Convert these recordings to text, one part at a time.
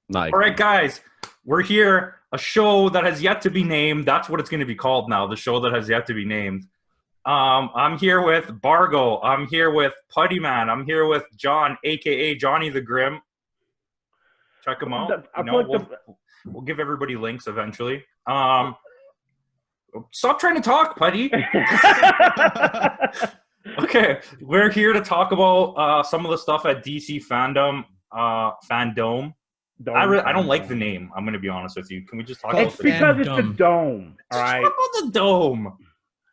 Not All right, guys, we're here. A show that has yet to be named. That's what it's going to be called now. The show that has yet to be named. I'm here with Bargo. I'm here with Puttyman. I'm here with John, aka Johnny the Grimm. Check him out. We'll give everybody links eventually. Stop trying to talk, Putty. Okay, we're here to talk about some of the stuff at DC Fandome. I don't like the name. I'm going to be honest with you. Can we just talk about the name? It's because it's the dome. All right. Talk about the dome.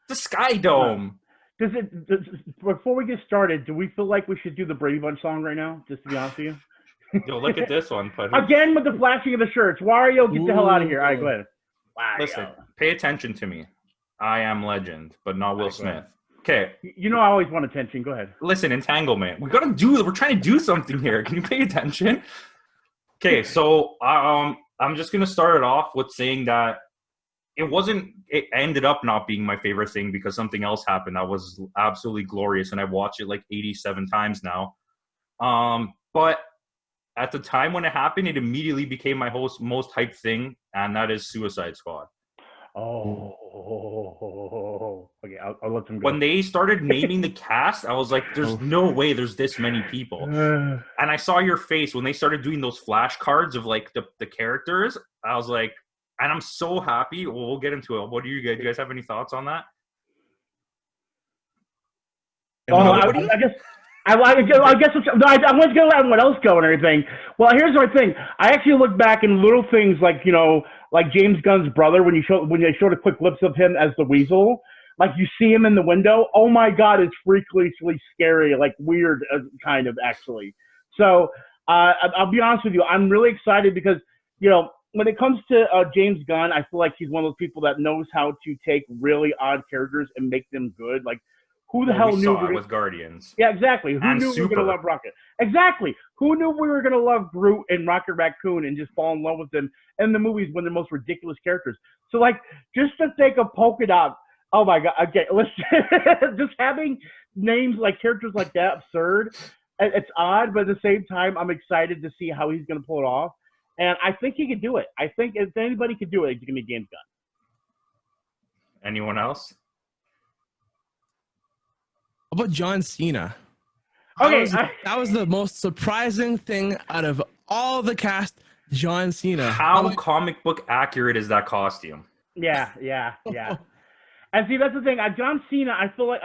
The Sky Dome. Before we get started, do we feel like we should do the Brady Bunch song right now? Just to be honest with you. Yo, look at this one, Putty. Again with the flashing of the shirts. Wario, get the hell out of here. All right, go ahead. Wario. Listen, pay attention to me. I am legend, but not Will Smith. Okay. You know I always want attention. Go ahead. Listen, entanglement. We're trying to do something here. Can you pay attention? Okay, so I'm just gonna start it off with saying that it ended up not being my favorite thing because something else happened that was absolutely glorious, and I've watched it like 87 times now. But at the time when it happened, it immediately became my most hyped thing, and that is Suicide Squad. Oh, okay. I'll let them go. When they started naming the cast, I was like, "There's no way there's this many people." And I saw your face when they started doing those flashcards of like the characters. I was like, and I'm so happy. Well, we'll get into it. What do you guys have any thoughts on that? I guess I was going to let everyone else go and everything. Well, here's my thing. I actually look back in little things like, like James Gunn's brother, when they showed a quick glimpse of him as the Weasel, like you see him in the window. Oh my God, it's freakishly scary, like weird kind of actually. So I'll be honest with you. I'm really excited because, when it comes to James Gunn, I feel like he's one of those people that knows how to take really odd characters and make them good. Like, who the hell knew with Guardians? Yeah, exactly. Who knew we were going to love Rocket? Exactly. Who knew we were going to love Groot and Rocket Raccoon and just fall in love with them in the movies when they're most ridiculous characters? So, like, just to think of Polka Dot, oh my God, okay, let's just having names like characters like that absurd. It's odd, but at the same time, I'm excited to see how he's going to pull it off. And I think he could do it. I think if anybody could do it, it's going to be James Gunn. Anyone else? How about John Cena? Okay, that was the most surprising thing out of all the cast. John Cena. How comic book accurate is that costume? Yeah. And see, that's the thing. John Cena, I feel like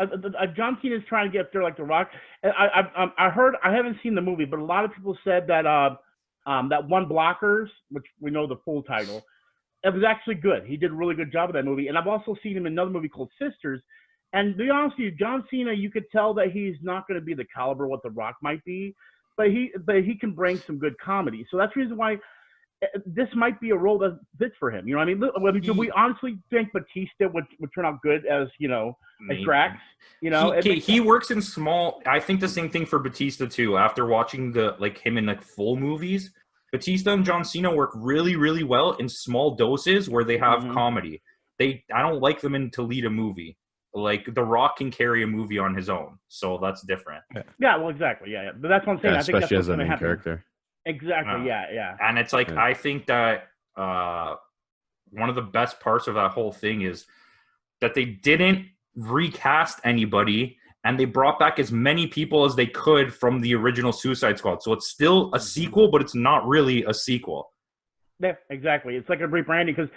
John Cena is trying to get up there like The Rock. I heard, I haven't seen the movie, but a lot of people said that that One Blockers, which we know the full title, it was actually good. He did a really good job of that movie. And I've also seen him in another movie called Sisters. And to be honest with you, John Cena, you could tell that he's not going to be the caliber what The Rock might be, but he can bring some good comedy. So that's the reason why this might be a role that fits for him. You know what I mean? Do we honestly think Batista would turn out good as, as Drax? He works in small. I think the same thing for Batista too. After watching him in full movies, Batista and John Cena work really, really well in small doses where they have comedy. I don't like them to lead a movie. Like The Rock can carry a movie on his own, so that's different. Yeah, well, exactly. Yeah. But that's what I'm saying. I think especially that's as a main character. Exactly. Yeah. And it's like I think that one of the best parts of that whole thing is that they didn't recast anybody, and they brought back as many people as they could from the original Suicide Squad. So it's still a sequel, but it's not really a sequel. Yeah, exactly. It's like a rebranding because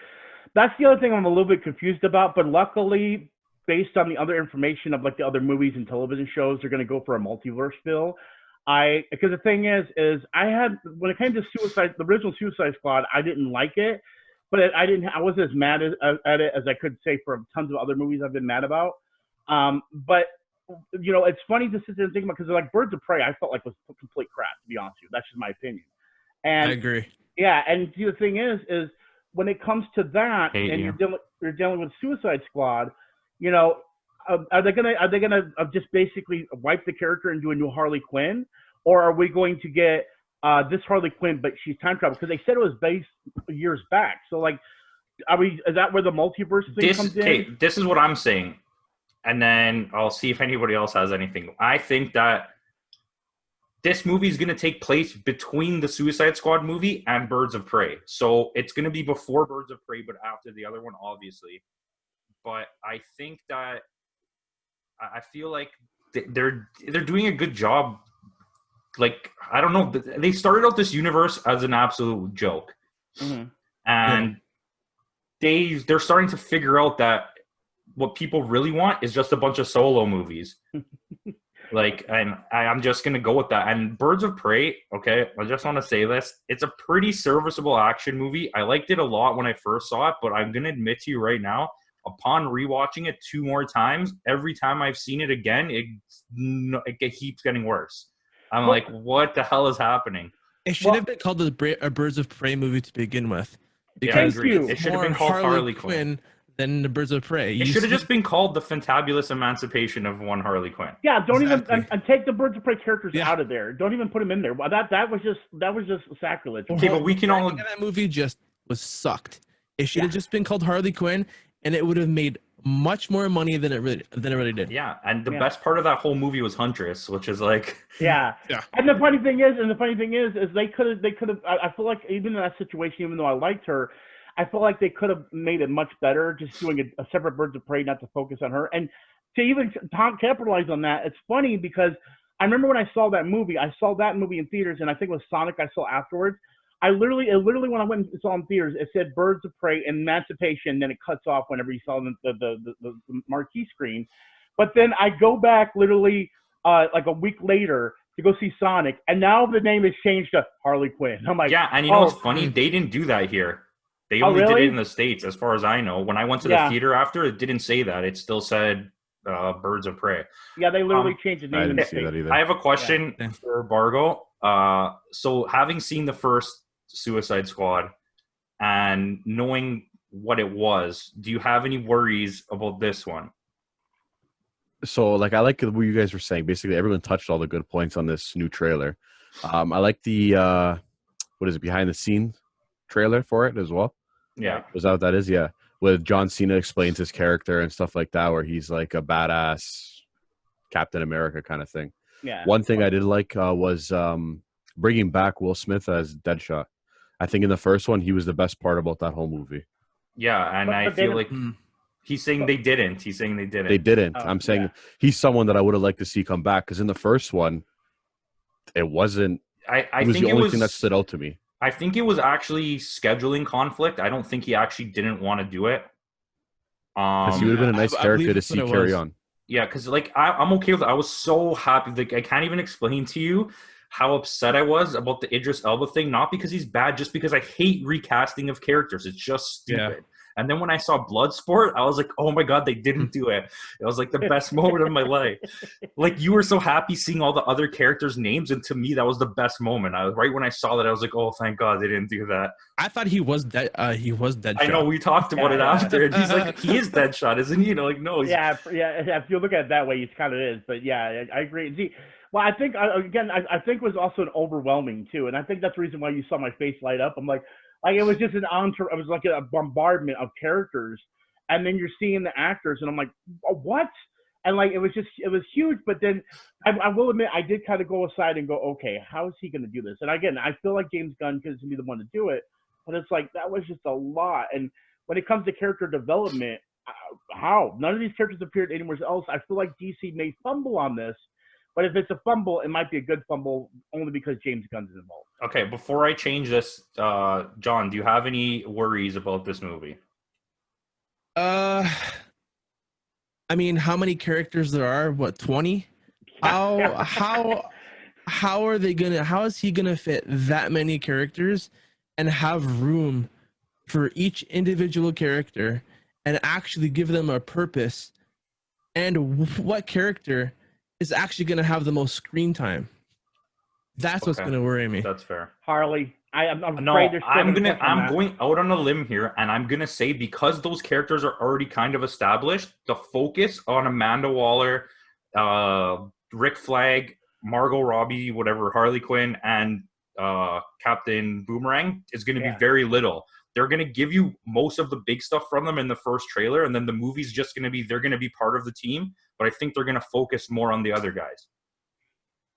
that's the other thing I'm a little bit confused about. But luckily, based on the other information of like the other movies and television shows, they're going to go for a multiverse bill. Because the thing is I had, when it came to the original Suicide Squad, I didn't like it, but I wasn't as mad at it as I could say for tons of other movies I've been mad about. But it's funny to sit there and think about, because like Birds of Prey, I felt like was complete crap, to be honest with you. That's just my opinion. And I agree. Yeah, and the thing is when it comes to that, you're dealing with Suicide Squad. Are they gonna just basically wipe the character and do a new Harley Quinn, or are we going to get this Harley Quinn but she's time travel? Because they said it was based years back. So like, is that where the multiverse thing comes in? Okay, this is what I'm saying, and then I'll see if anybody else has anything. I think that this movie is going to take place between the Suicide Squad movie and Birds of Prey. So it's going to be before Birds of Prey, but after the other one, obviously. But I think that I feel like they're doing a good job. Like, I don't know. They started out this universe as an absolute joke. Mm-hmm. And they're starting to figure out that what people really want is just a bunch of solo movies. Like, and I'm just going to go with that. And Birds of Prey, okay, I just want to say this. It's a pretty serviceable action movie. I liked it a lot when I first saw it, but I'm going to admit to you right now, upon rewatching it 2 more times, every time I've seen it again, it keeps getting worse. I'm like, what the hell is happening? It should have been called a Birds of Prey movie to begin with. Because Thank you. It should have been called Harley Quinn. Than the Birds of Prey. It should have just been called The Fantabulous Emancipation of One Harley Quinn. Yeah, don't even and take the Birds of Prey characters out of there. Don't even put them in there. Well, that was just sacrilege. Okay, but we can all. That movie just was sucked. It should have just been called Harley Quinn, and it would have made much more money than it really did. Yeah, and the best part of that whole movie was Huntress, which is like. Yeah. And the funny thing is they could have. I feel like even in that situation, even though I liked her, I feel like they could have made it much better just doing a separate Birds of Prey, not to focus on her. And to even capitalize on that, it's funny because I remember when I saw that movie in theaters, and I think it was Sonic I saw afterwards. It literally when I went and saw it in theaters, it said Birds of Prey Emancipation, then it cuts off whenever you saw the marquee screen. But then I go back literally like a week later to go see Sonic, and now the name has changed to Harley Quinn. I'm like, yeah, and you know what's funny? They didn't do that here. They only did it in the States, as far as I know. When I went to the theater after, it didn't say that. It still said Birds of Prey. Yeah, they literally changed the name. I didn't see that either. I have a question for Bargo. So having seen the first Suicide Squad and knowing what it was, do you have any worries about this one? So, like, I like what you guys were saying. Basically, everyone touched all the good points on this new trailer. I like the, behind the scenes trailer for it as well. Yeah. Is that what that is? Yeah. With John Cena explains his character and stuff like that, where he's like a badass Captain America kind of thing. Yeah. One thing I did like was bringing back Will Smith as Deadshot. I think in the first one, he was the best part about that whole movie. Yeah, and I feel like he's saying they didn't. He's saying they didn't. They didn't. I'm saying he's someone that I would have liked to see come back, because in the first one, it wasn't. I it was think the only thing that stood out to me. I think it was actually scheduling conflict. I don't think he actually didn't want to do it. Because he would have been a nice character to see carry on. Yeah, because like I'm okay with it. I was so happy. Like, I can't even explain to you how upset I was about the Idris Elba thing. Not because he's bad, just because I hate recasting of characters. It's just stupid. Yeah. And then when I saw Bloodsport, I was like, oh my God, they didn't do it. It was like the best moment of my life. Like, you were so happy seeing all the other characters' names. And to me, that was the best moment. Right when I saw that, I was like, oh, thank God they didn't do that. I thought he was dead. He was Deadshot. I know, we talked about it after. And he's like, he is Deadshot, isn't he? You know, like, no. Yeah. If you look at it that way, it kind of is. But yeah, I agree. See, well, I think, again, I think it was also an overwhelming, too. And I think that's the reason why you saw my face light up. I'm like, it was just it was like a bombardment of characters, and then you're seeing the actors, and I'm like, what? And like, it was huge. But then I will admit, I did kind of go aside and go, okay, how is he going to do this? And again, I feel like James Gunn is going to be the one to do it, but it's like, that was just a lot. And when it comes to character development, how? None of these characters appeared anywhere else. I feel like DC may fumble on this. But if it's a fumble, it might be a good fumble only because James Gunn's involved. Okay, before I change this, John, do you have any worries about this movie? I mean, how many characters there are? What, 20? How are they gonna? How is he gonna fit that many characters and have room for each individual character and actually give them a purpose? And what character is actually going to have the most screen time? That's what's going to worry me. That's fair. Harley, I'm afraid there's I'm going out on a limb here, and I'm going to say, because those characters are already kind of established, the focus on Amanda Waller, Rick Flag, Margot Robbie, whatever, Harley Quinn, and Captain Boomerang is going to be very little. They're going to give you most of the big stuff from them in the first trailer, and then the movie's just going to be, they're going to be part of the team, but I think they're going to focus more on the other guys.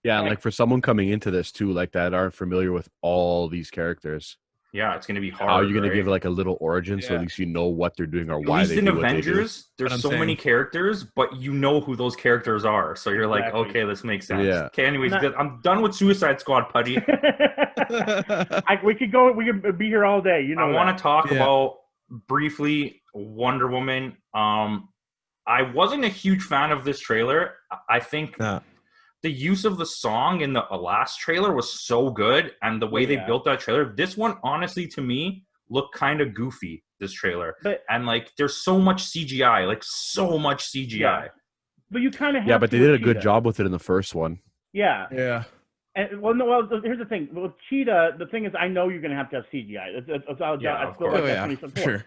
Yeah, and like for someone coming into this too, like that aren't familiar with all these characters, Yeah, it's gonna be hard. how are you gonna right? give like a little origin so Yeah. at least you know what they're doing or At why least they in do what they do? Avengers, there's What I'm so many saying. characters, but you know who those characters are. So you're like, Exactly. okay, this makes sense. Yeah. Okay, anyways, And I'm done with Suicide Squad, Putty. We could be here all day. You know I want to talk Yeah. about briefly Wonder Woman. I wasn't a huge fan of this trailer. I think Nah. the use of the song in the last trailer was so good, and the way they Yeah. built that trailer. This one, honestly, to me, looked kind of goofy. This trailer, But and like, there's so much CGI, like so much CGI. Yeah. but you kind of Yeah, but they did a good job with it in the first one. Yeah. Yeah. And here's the thing. With Cheetah, the thing is, I know you're going to have CGI. Yeah, of I feel course. like Oh that's yeah. 2024. Sure.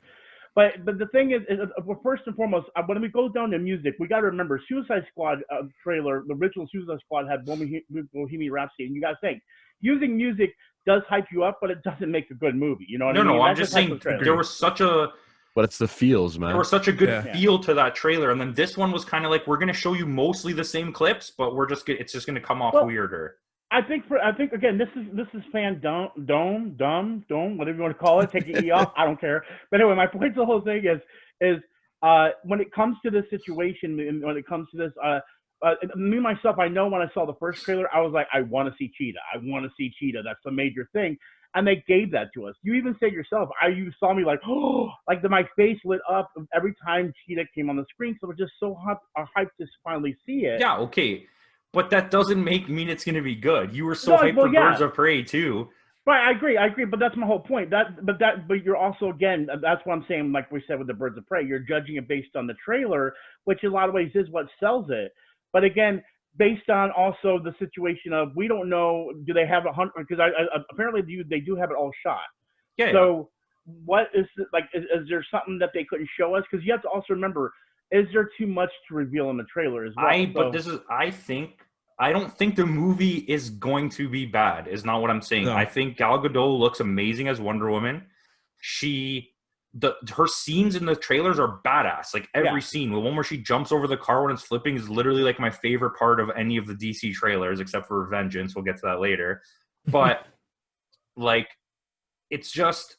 But the thing is well, first and foremost, when we go down to music, we got to remember Suicide Squad trailer. The original Suicide Squad had Bohemian Rhapsody, and you got to think using music does hype you up, but it doesn't make a good movie. You know what I mean? No, I'm That's just the type saying of trailer. there was such a But it's the feels, man. good Yeah. feel to that trailer, and then this one was kind of like, we're going to show you mostly the same clips, but it's just going to come off weirder. I think again, this is Fandome, whatever you want to call it. Take the E off, I don't care. But anyway, my point to the whole thing is when it comes to this situation, and when it comes to this, me myself, I know when I saw the first trailer, I was like, I want to see Cheetah. I want to see Cheetah. That's the major thing. And they gave that to us. You even said yourself, you saw me like, oh, like my face lit up every time Cheetah came on the screen. So we're just so hyped to finally see it. Yeah, okay. But that doesn't mean it's going to be good. You were so hyped for Birds of Prey too. Right, I agree. But that's my whole point. But you're also, again, that's what I'm saying. Like we said with the Birds of Prey, you're judging it based on the trailer, which in a lot of ways is what sells it. But again, based on also the situation of, we don't know, do they have 100? Because apparently they do have it all shot. Yeah. So what is like? Is there something that they couldn't show us? Because you have to also remember, is there too much to reveal in the trailer as well? I don't think the movie is going to be bad, is not what I'm saying. No. I think Gal Gadot looks amazing as Wonder Woman. Her scenes in the trailers are badass. Like every scene. The one where she jumps over the car when it's flipping is literally like my favorite part of any of the DC trailers, except for Vengeance. We'll get to that later. But like, it just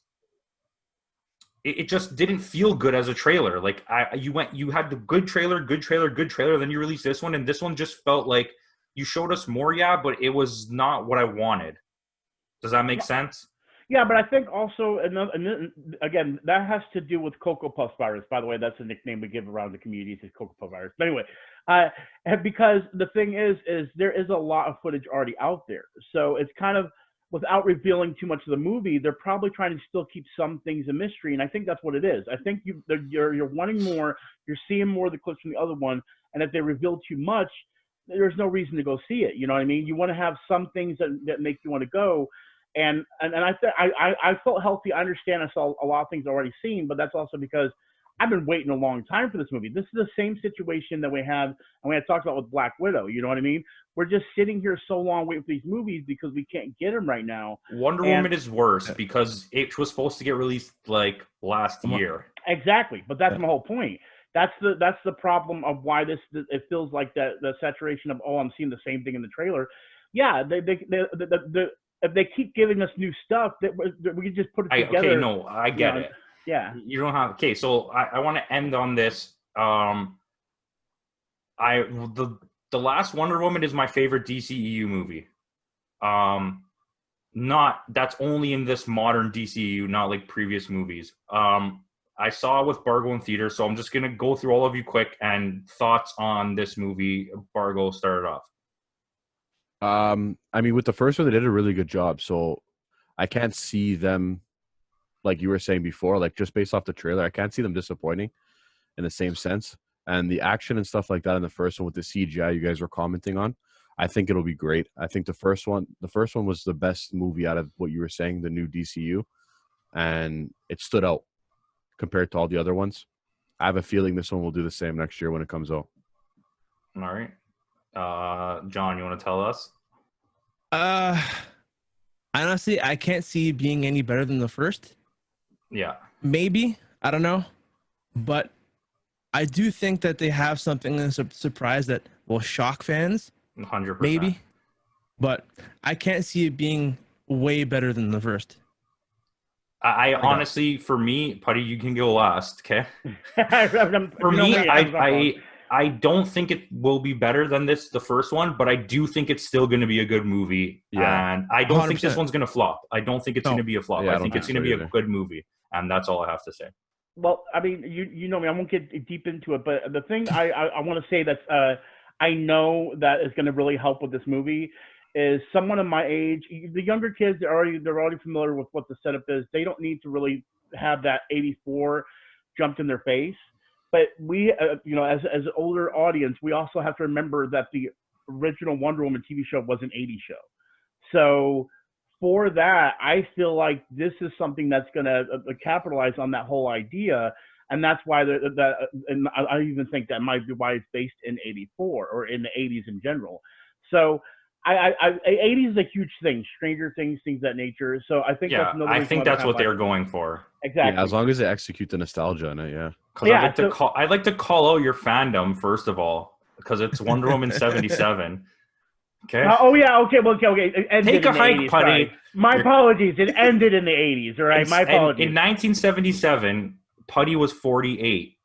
didn't feel good as a trailer. Like you had the good trailer, then you released this one, and this one just felt like you showed us more, but it was not what I wanted. Does that make sense? Yeah, but I think also, again, that has to do with Cocoa Puff virus. By the way, that's a nickname we give around the community, is Cocoa Puff virus. But anyway, because the thing is there is a lot of footage already out there. So it's kind of, without revealing too much of the movie, they're probably trying to still keep some things a mystery, and I think that's what it is. I think you're wanting more, you're seeing more of the clips from the other one, and if they reveal too much, there's no reason to go see it. You know what I mean? You want to have some things that make you want to go, and I felt healthy. I understand I saw a lot of things already seen, but that's also because I've been waiting a long time for this movie. This is the same situation that we had, and we had talked about with Black Widow. You know what I mean? We're just sitting here so long waiting for these movies because we can't get them right now. Wonder Woman is worse because it was supposed to get released like last year. Exactly, but that's my whole point. That's the problem of why it feels like the saturation of, I'm seeing the same thing in the trailer. Yeah, if they keep giving us new stuff, that we can just put it together. Okay, no, I get it. Yeah, you don't have. Okay, so I want to end on this. The last Wonder Woman is my favorite DCEU movie. That's only in this modern DCEU, not like previous movies. I saw it with Bargo in theater, so I'm just gonna go through all of you quick and thoughts on this movie. Bargo started off. I mean, with the first one, they did a really good job. So I can't see them, like you were saying before, like just based off the trailer, I can't see them disappointing in the same sense. And the action and stuff like that in the first one with the CGI you guys were commenting on, I think it'll be great. I think the first one was the best movie out of what you were saying, the new DCU, and it stood out compared to all the other ones. I have a feeling this one will do the same next year when it comes out. All right. John, you want to tell us? Honestly, I can't see it being any better than the first. Yeah. Maybe. I don't know. But I do think that they have something in a surprise that will shock fans. 100%. Maybe. but I can't see it being way better than the first. I honestly, for me, Putty, you can go last, okay? For You know me, I'm I don't think it will be better than the first one, but I do think it's still going to be a good movie. Yeah. And I don't think this 100%. one's going to flop. I don't think it's No. going to be a flop. Yeah, I I don't think it's think going to so be a either. good movie. And that's all I have to say. Well, I mean, you know me. I won't get deep into it, but the thing I want to say that's I know that is going to really help with this movie is someone of my age. The younger kids they're already familiar with what the setup is. They don't need to really have that 84 jumped in their face. But we, you know, as an older audience, we also have to remember that the original Wonder Woman TV show was an 80s show. So for that, I feel like this is something that's going to capitalize on that whole idea. And that's why and I even think that might be why it's based in 84 or in the 80s in general. So 80s is a huge thing, Stranger Things, things of that nature. So I think that's another I reason think why they that's have, what like, they're going for. exactly. Yeah, as long as they execute the nostalgia in it, yeah. Because Yeah, I'd like to call out your fandom first of all, because it's Wonder Woman 77. Okay. Oh yeah, okay, well, okay. It ended Take a in the hike, 80s, Putty. sorry. My apologies. It ended in the 80s. All right, my apologies. In 1977, Putty was 48.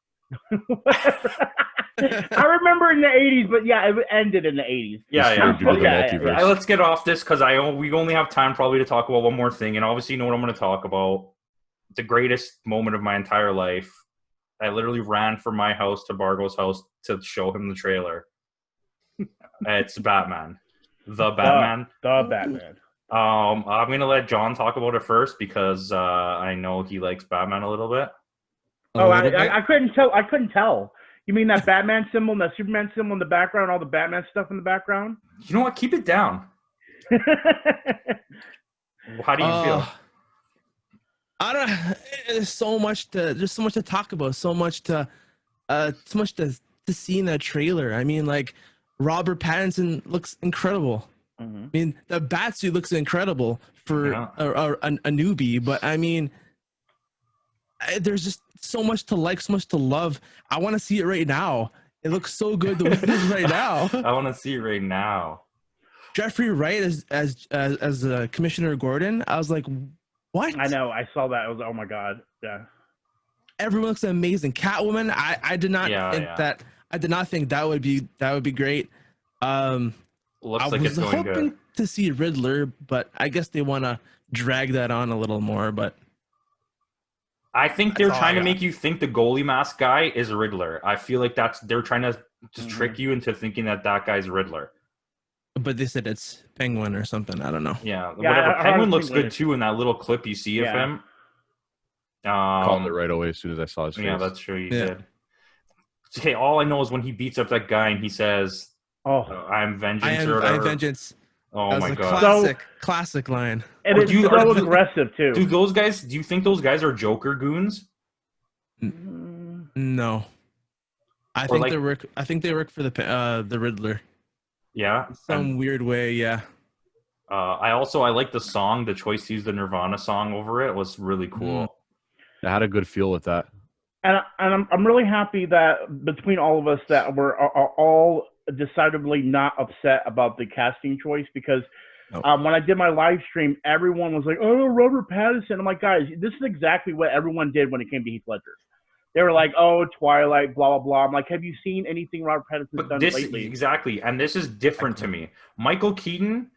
I remember in the 80s, but yeah, it ended in the 80s. Yeah. Due to the Yeah, multiverse. Let's get off this because we only have time probably to talk about one more thing, and obviously you know what I'm going to talk about. The greatest moment of my entire life. I literally ran from my house to Bargo's house to show him the trailer. It's Batman. The Batman. The Batman. I'm going to let John talk about it first because I know he likes Batman a little bit. I couldn't tell. I couldn't tell. You mean that Batman symbol and that Superman symbol in the background, all the Batman stuff in the background? You know what? Keep it down. How do you feel? I don't. There's so much to talk about. So much to see in that trailer. I mean, like Robert Pattinson looks incredible. Mm-hmm. I mean, the Batsuit looks incredible for a newbie. But I mean, there's just so much to like, so much to love. I want to see it right now. It looks so good the way it is right now. I want to see it right now. Jeffrey Wright as Commissioner Gordon. I was like, what? I know. I saw that. I was oh my god. Yeah. Everyone looks amazing. Catwoman. I did not think that. I did not think that would be great. Looks like it's going good. I was hoping to see Riddler, but I guess they want to drag that on a little more. But I think they're trying to make you think the goalie mask guy is Riddler. I feel like they're trying to just trick you into thinking that guy's Riddler. But they said it's Penguin or something. I don't know. Yeah, whatever. Penguin looks good too in that little clip you see of him. Called it right away as soon as I saw his face. Yeah, that's true. You did. Okay, all I know is when he beats up that guy and he says, I'm vengeance or whatever. I am vengeance. Oh my god. Classic line. And it's so aggressive too. Do you think those guys are Joker goons? No. I think they work for the Riddler. Yeah. In some weird way, yeah. I like the song, the choice to use the Nirvana song over it was really cool. I had a good feel with that. And I'm really happy that between all of us that we're all decidedly not upset about the casting choice because when I did my live stream, everyone was like, "Oh, Robert Pattinson." I'm like, guys, this is exactly what everyone did when it came to Heath Ledger. They were like, "Oh, Twilight, blah blah blah." I'm like, "Have you seen anything Robert Pattinson's done lately?" Exactly, and this is different to me. Michael Keaton,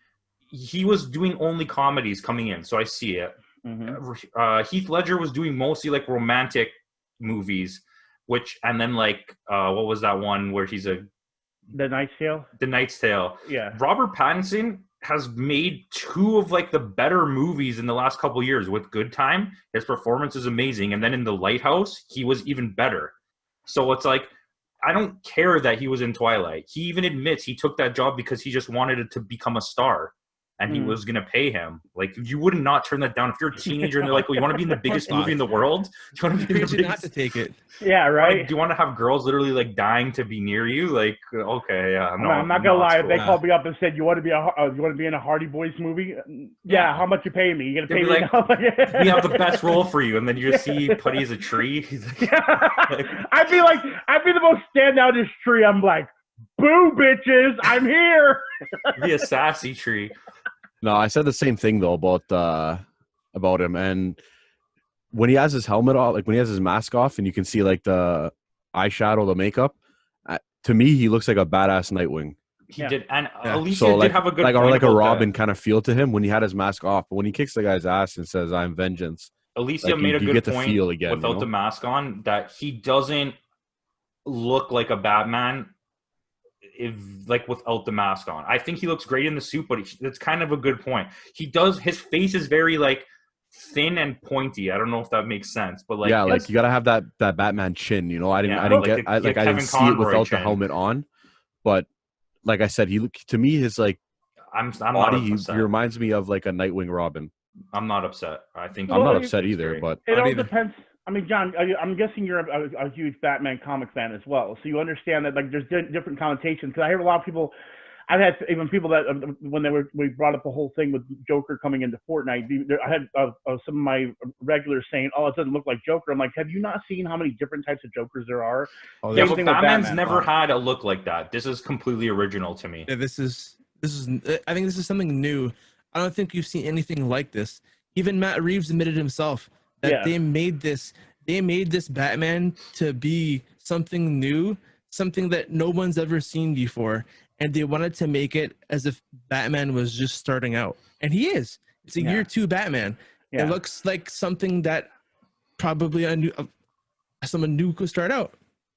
he was doing only comedies coming in, so I see it. Mm-hmm. Heath Ledger was doing mostly like romantic movies, and then like what was that one where he's The Knight's Tale? The Knight's Tale. Yeah. Robert Pattinson has made two of like the better movies in the last couple of years with Good Time. His performance is amazing. And then in The Lighthouse, he was even better. So it's like, I don't care that he was in Twilight. He even admits he took that job because he just wanted it to become a star. And he was going to pay him. Like, you would not turn that down. If you're a teenager and they're like, well, you want to be in the biggest movie in the world? Do you want to be in the biggest... not to take it. Yeah, right? Do you want to have girls literally, like, dying to be near you? Like, okay, yeah. No, I'm not going to lie. If they called me up and said, you want to be in a Hardy Boys movie? Yeah, how much you pay me? You going to pay me? Like, we have the best role for you. And then you just see Putty as a tree. He's like, I'd be the most standoutish tree. I'm like, boom. boo, bitches, I'm here. Be a sassy tree. No, I said the same thing though about him, and when he has his helmet off, like when he has his mask off, and you can see like the eyeshadow, the makeup. To me, he looks like a badass Nightwing. He did, and Yeah. Alicia So did have a good like or point like a about Robin that. kind of feel to him when he had his mask off. But when he kicks the guy's ass and says, "I'm vengeance," Alicia like, made a you good get the point feel again, without you know? the mask on that he doesn't look like a Batman if like without the mask on. I think he looks great in the suit, but it's kind of a good point. He does. His face is very like thin and pointy. I don't know if that makes sense, but like Yeah, like you gotta have that Batman chin. You know, I didn't like I the didn't Kevin see it Conroy without chin. the helmet on, but like I said, to me his like I'm body, not he upset. reminds me of like a Nightwing Robin. I'm not upset. I think I'm not Well, upset he's either, great. but It Not all either. depends. I mean, John, I'm guessing you're a huge Batman comic fan as well, so you understand that like there's different connotations. Because I hear a lot of people. I've had even people that when we brought up the whole thing with Joker coming into Fortnite, I had some of my regulars saying, "Oh, it doesn't look like Joker." I'm like, have you not seen how many different types of Jokers there are? Oh, Yeah, Same but thing with Batman's Batman. never had a look like that. This is completely original to me. Yeah, this is. I think this is something new. I don't think you've seen anything like this. Even Matt Reeves admitted himself that Yeah. they made this Batman to be something new, something that no one's ever seen before, and they wanted to make it as if Batman was just starting out, and he is. It's a Yeah. year 2 Batman. Yeah. It looks like something that probably someone new could start out,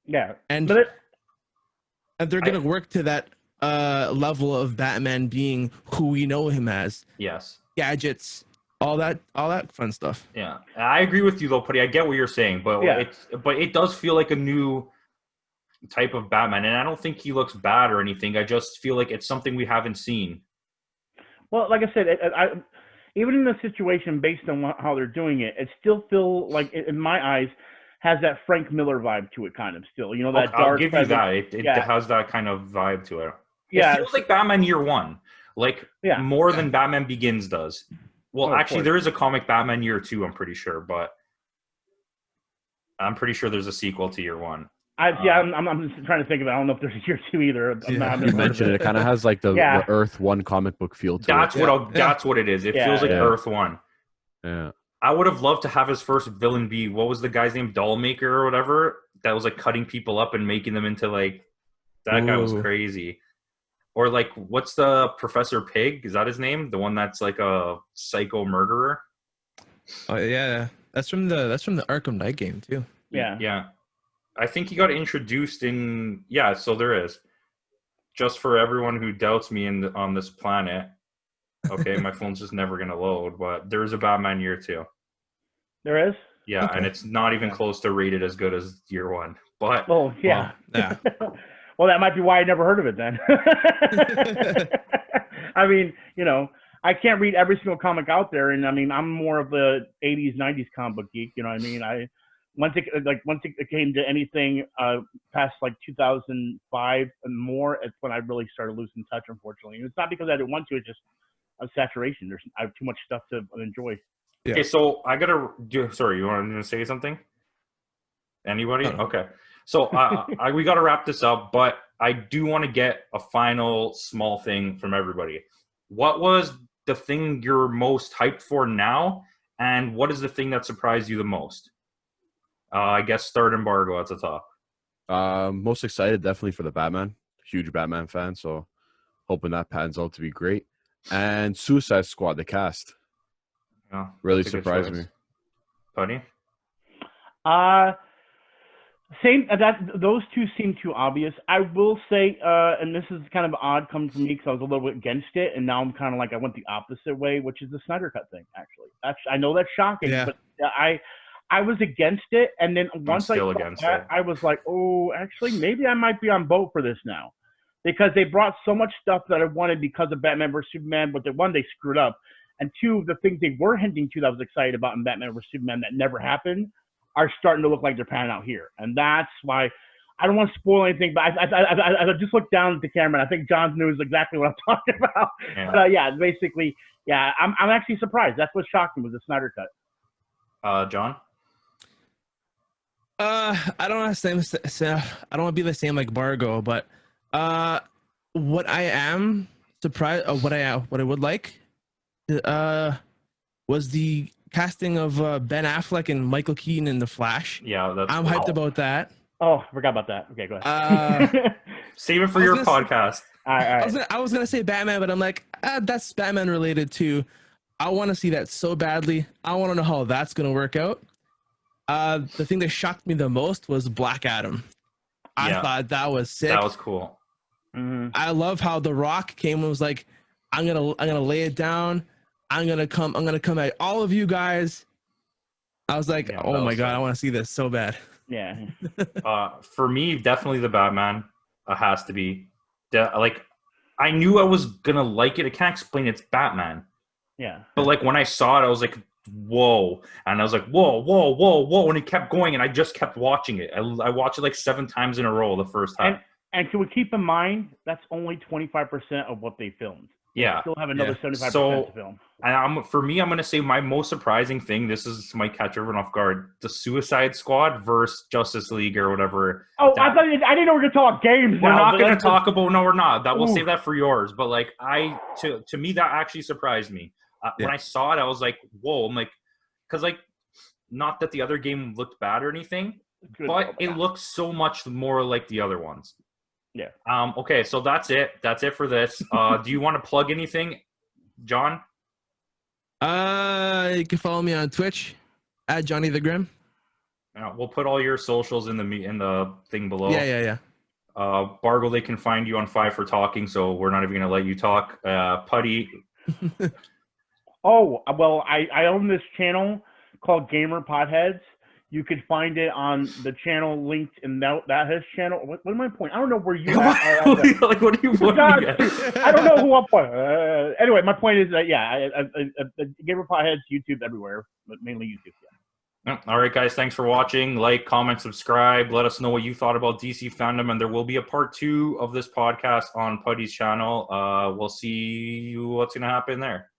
Yeah. and But they're gonna work to that level of Batman being who we know him as. Yes. Gadgets, all that fun stuff. Yeah, I agree with you though, Putty. I get what you're saying, but Yeah. it does feel like a new type of Batman, and I don't think he looks bad or anything. I just feel like it's something we haven't seen. Well, like I said, even in the situation based on how they're doing it, it still feel like, in my eyes, has that Frank Miller vibe to it, kind of still. You know, that I'll dark. give you that. It Yeah. has that kind of vibe to it. Yeah. It feels like Batman Year One, like Yeah. more than Batman Begins does. Well, Oh, of actually, course. there is a comic Batman Year Two. I'm pretty sure, but I'm pretty sure there's a sequel to Year One. I'm just trying to think of it. I don't know if there's a year 2 either. I've Yeah. never you heard of mentioned it. It kind of has like the Earth One comic book feel to That's it. what that's what it is. It feels like Yeah. Earth One. Yeah. I would have loved to have his first villain be, what was the guy's name, Dollmaker or whatever, that was like cutting people up and making them into like, that guy was Ooh. crazy. Or like, what's the Professor Pig? Is that his name? The one that's like a psycho murderer? Oh yeah, that's from the Arkham Knight game too. Yeah. Yeah. I think he got introduced in, yeah, so there is. Just for everyone who doubts me on this planet. Okay, my phone's just never going to load, but there is a Batman Year 2. There is? Yeah, Okay. and it's not even close to rated as good as Year 1. But Oh, yeah. Well, yeah. Well, that might be why I never heard of it then. I mean, you know, I can't read every single comic out there, and I mean, I'm more of the 80s, 90s comic book geek. You know what I mean? Once it came to anything past like 2005 and more, it's when I really started losing touch. Unfortunately, and it's not because I didn't want to; it's just a saturation. I have too much stuff to enjoy. Yeah. okay, so I gotta do. Sorry, you want to say something? Anybody? No. Okay. So we gotta wrap this up, but I do want to get a final small thing from everybody. What was the thing you're most hyped for now, and what is the thing that surprised you the most? I guess start in Bargo at the top. Most excited definitely for the Batman. Huge Batman fan, so hoping that pans out to be great. And Suicide Squad, the cast, Yeah, really that's a good surprised choice. me. Putty? Same. Those two seem too obvious. I will say, and this is kind of odd coming from me because I was a little bit against it, and now I'm kind of like I went the opposite way, which is the Snyder Cut thing. Actually, I know that's shocking, Yeah. but I was against it, and then once I still saw against that, it. I was like, oh, actually, maybe I might be on boat for this now, because they brought so much stuff that I wanted because of Batman vs Superman, but one, they screwed up, and two, the things they were hinting to that I was excited about in Batman vs Superman that never happened are starting to look like they're panning out here, and that's why I don't want to spoil anything. But I just looked down at the camera, and I think John knows exactly what I'm talking about. Yeah. But yeah, basically, yeah, I'm actually surprised. That's what shocked me was the Snyder Cut. John? I don't want to say I don't want to be the same like Bargo, but What I am surprised, what I would like, uh, was the casting of Ben Affleck and Michael Keaton in The Flash. Yeah, that's I'm cool. hyped about that. Oh, I forgot about that. Okay, go Uh, ahead. Save it for I was your gonna say- podcast. all right, all right. I was gonna say Batman, but I'm like, that's Batman related too. I want to see that so badly. I want to know how that's gonna work out. The thing that shocked me the most was Black Adam. I Yeah. thought that was sick. That was cool. Mhm. I love how The Rock came and was like, I'm gonna lay it down. I'm gonna come at all of you guys. I was like, Yeah, oh that my was god, sick. I want to see this so bad. Yeah. For me, definitely the Batman has to be. Like, I knew I was gonna like it. I can't explain it's Batman, Yeah. but like when I saw it, I was like, whoa, and I was like, whoa, whoa, whoa, whoa, and it kept going, and I just kept watching it. I watched it like 7 times in a row the first time. And can we keep in mind that's only 25% of what they filmed? Yeah. Still have another Yeah. 75% So- to film. And for me, I'm gonna say my most surprising thing. This might catch everyone off guard. The Suicide Squad versus Justice League or whatever. Oh, That- I didn't know we were gonna talk games. We're now, not but going to that's- talk about. No, we're not. That we'll Ooh. save that for yours. But like, to me, that actually surprised me when Yeah. I saw it. I was like, whoa! I'm like, because like, not that the other game looked bad or anything, Good. but it looked so much more like the other ones. Yeah. Okay, so that's it. That's it for this. Do you want to plug anything, John? You can follow me on Twitch at Johnny the Grimm. We'll put all your socials in the thing below. Yeah. Bargo, they can find you on 5 for talking, so we're not even going to let you talk. Putty, Oh, well, I own this channel called Gamer Potheads. You could find it on the channel linked in that his channel. What am I pointing? I don't know where you are. like, what are you pointing God, at? I don't know who I'm pointing. Anyway, my point is that Gamer Potheads, YouTube everywhere, but mainly YouTube. Yeah. All right, guys. Thanks for watching. Like, comment, subscribe. Let us know what you thought about DC Fandom, and there will be a part 2 of this podcast on Putty's channel. We'll see what's going to happen there.